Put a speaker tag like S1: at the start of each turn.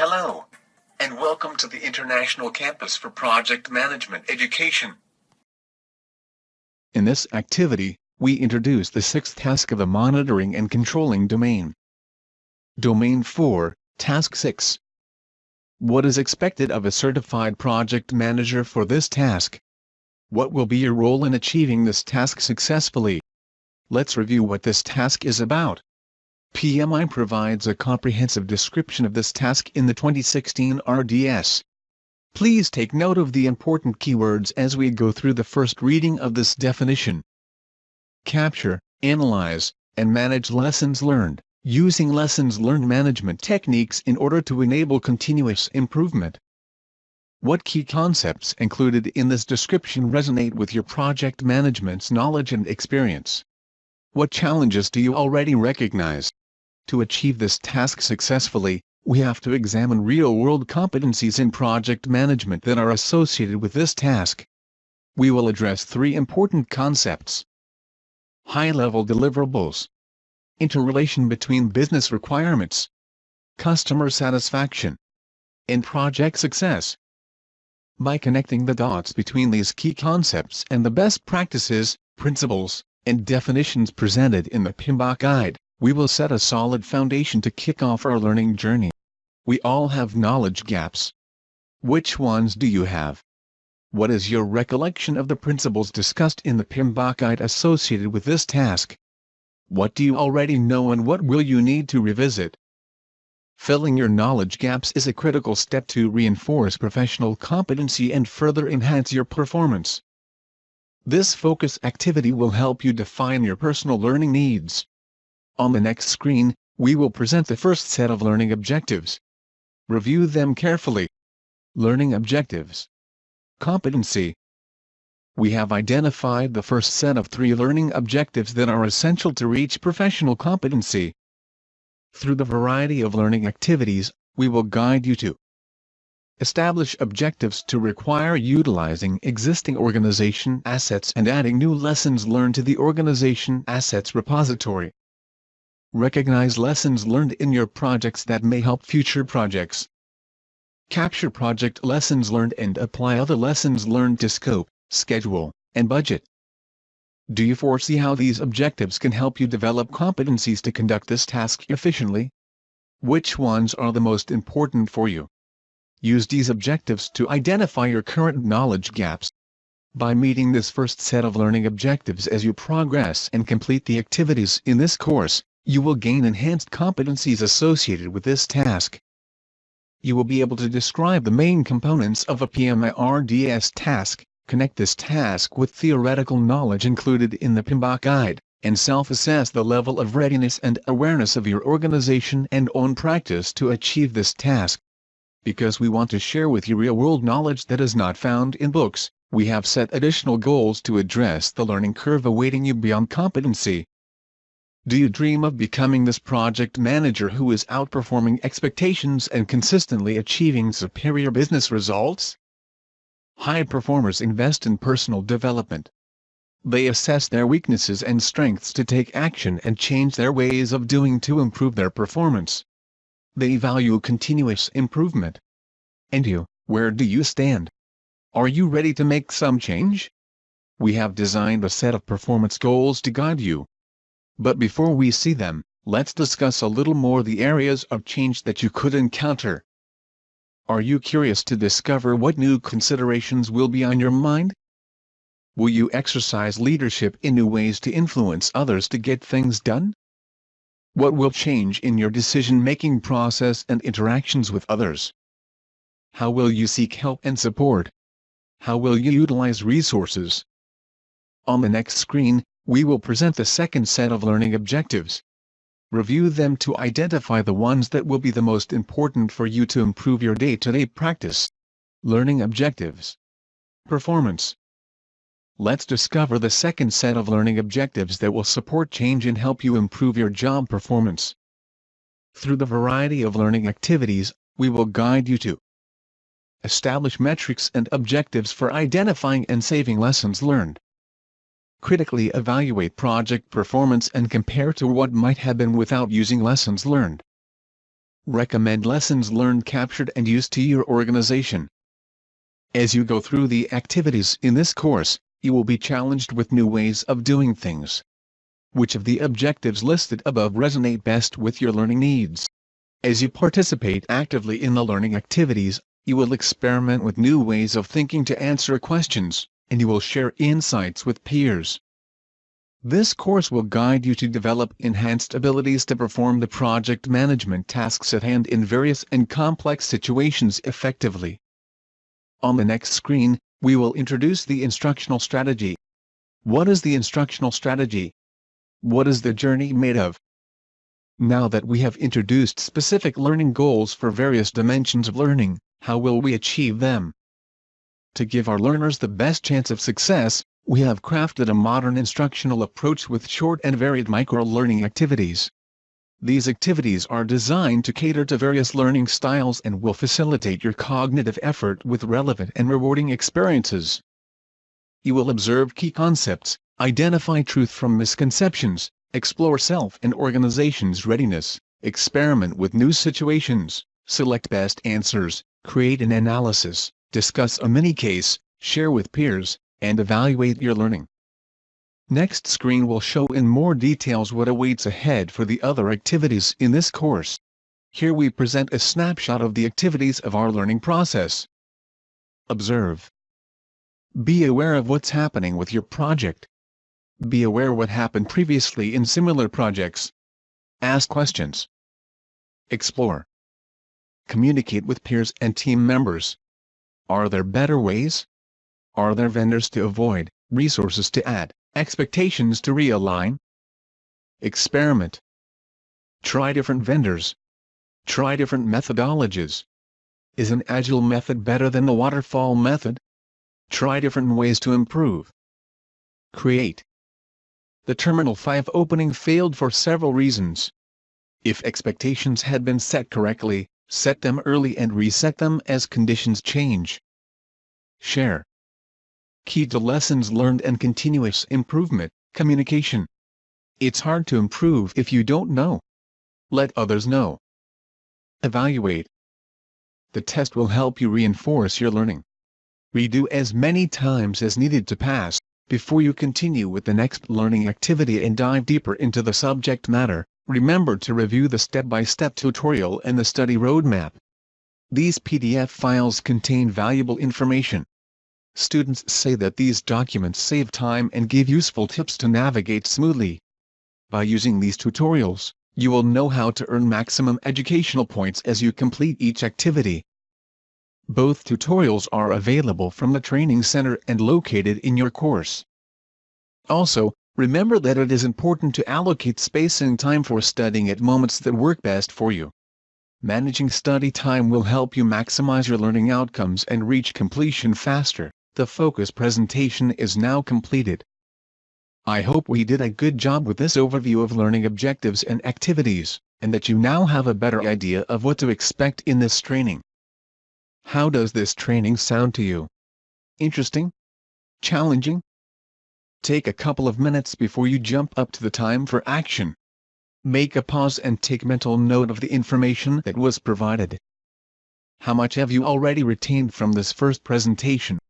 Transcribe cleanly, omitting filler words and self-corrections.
S1: Hello, and welcome to the International Campus for Project Management Education.
S2: In this activity, we introduce the sixth task of the monitoring and controlling domain. Domain 4, Task 6. What is expected of a certified project manager for this task? What will be your role in achieving this task successfully? Let's review what this task is about. PMI provides a comprehensive description of this task in the 2016 RDS. Please take note of the important keywords as we go through the first reading of this definition. Capture, analyze, and manage lessons learned, using lessons learned management techniques in order to enable continuous improvement. What key concepts included in this description resonate with your project management's knowledge and experience? What challenges do you already recognize? To achieve this task successfully, we have to examine real-world competencies in project management that are associated with this task. We will address three important concepts: high-level deliverables, interrelation between business requirements, customer satisfaction, and project success. By connecting the dots between these key concepts and the best practices, principles, and definitions presented in the PMBOK guide, we will set a solid foundation to kick off our learning journey. We all have knowledge gaps. Which ones do you have? What is your recollection of the principles discussed in the PMBOK guide associated with this task? What do you already know and what will you need to revisit? Filling your knowledge gaps is a critical step to reinforce professional competency and further enhance your performance. This focus activity will help you define your personal learning needs. On the next screen, we will present the first set of learning objectives. Review them carefully. Learning objectives. Competency. We have identified the first set of 3 learning objectives that are essential to reach professional competency. Through the variety of learning activities, we will guide you to establish objectives to require utilizing existing organization assets and adding new lessons learned to the organization assets repository. Recognize lessons learned in your projects that may help future projects. Capture project lessons learned and apply other lessons learned to scope, schedule, and budget. Do you foresee how these objectives can help you develop competencies to conduct this task efficiently? Which ones are the most important for you? Use these objectives to identify your current knowledge gaps. By meeting this first set of learning objectives as you progress and complete the activities in this course, you will gain enhanced competencies associated with this task. You will be able to describe the main components of a PMI-RDS task, connect this task with theoretical knowledge included in the PMBOK guide, and self-assess the level of readiness and awareness of your organization and own practice to achieve this task. Because we want to share with you real-world knowledge that is not found in books, we have set additional goals to address the learning curve awaiting you beyond competency. Do you dream of becoming this project manager who is outperforming expectations and consistently achieving superior business results? High performers invest in personal development. They assess their weaknesses and strengths to take action and change their ways of doing to improve their performance. They value continuous improvement. And you, where do you stand? Are you ready to make some change? We have designed a set of performance goals to guide you. But before we see them, let's discuss a little more the areas of change that you could encounter. Are you curious to discover what new considerations will be on your mind? Will you exercise leadership in new ways to influence others to get things done? What will change in your decision-making process and interactions with others? How will you seek help and support? How will you utilize resources? On the next screen, we will present the second set of learning objectives. Review them to identify the ones that will be the most important for you to improve your day-to-day practice. Learning objectives. Performance. Let's discover the second set of learning objectives that will support change and help you improve your job performance. Through the variety of learning activities, we will guide you to establish metrics and objectives for identifying and saving lessons learned. Critically evaluate project performance and compare to what might have been without using lessons learned. Recommend lessons learned captured and used to your organization. As you go through the activities in this course, you will be challenged with new ways of doing things. Which of the objectives listed above resonate best with your learning needs? As you participate actively in the learning activities, you will experiment with new ways of thinking to answer questions, and you will share insights with peers. This course will guide you to develop enhanced abilities to perform the project management tasks at hand in various and complex situations effectively. On the next screen, we will introduce the instructional strategy. What is the instructional strategy? What is the journey made of? Now that we have introduced specific learning goals for various dimensions of learning, how will we achieve them? To give our learners the best chance of success, we have crafted a modern instructional approach with short and varied micro-learning activities. These activities are designed to cater to various learning styles and will facilitate your cognitive effort with relevant and rewarding experiences. You will observe key concepts, identify truth from misconceptions, explore self and organization's readiness, experiment with new situations, select best answers, create an analysis, discuss a mini-case, share with peers, and evaluate your learning. Next screen will show in more details what awaits ahead for the other activities in this course. Here we present a snapshot of the activities of our learning process. Observe. Be aware of what's happening with your project. Be aware what happened previously in similar projects. Ask questions. Explore. Communicate with peers and team members. Are there better ways? Are there vendors to avoid, resources to add, expectations to realign? Experiment. Try different vendors. Try different methodologies. Is an agile method better than the waterfall method? Try different ways to improve. Create. The Terminal 5 opening failed for several reasons. If expectations had been set correctly, set them early and reset them as conditions change. Share. Key to lessons learned and continuous improvement, communication. It's hard to improve if you don't know. Let others know. Evaluate. The test will help you reinforce your learning. Redo as many times as needed to pass, before you continue with the next learning activity and dive deeper into the subject matter. Remember to review the step-by-step tutorial and the study roadmap. These PDF files contain valuable information. Students say that these documents save time and give useful tips to navigate smoothly. By using these tutorials, you will know how to earn maximum educational points as you complete each activity. Both tutorials are available from the Training Center and located in your course. Also, remember that it is important to allocate space and time for studying at moments that work best for you. Managing study time will help you maximize your learning outcomes and reach completion faster. The focus presentation is now completed. I hope we did a good job with this overview of learning objectives and activities, and that you now have a better idea of what to expect in this training. How does this training sound to you? Interesting? Challenging? Take a couple of minutes before you jump up to the time for action. Make a pause and take mental note of the information that was provided. How much have you already retained from this first presentation?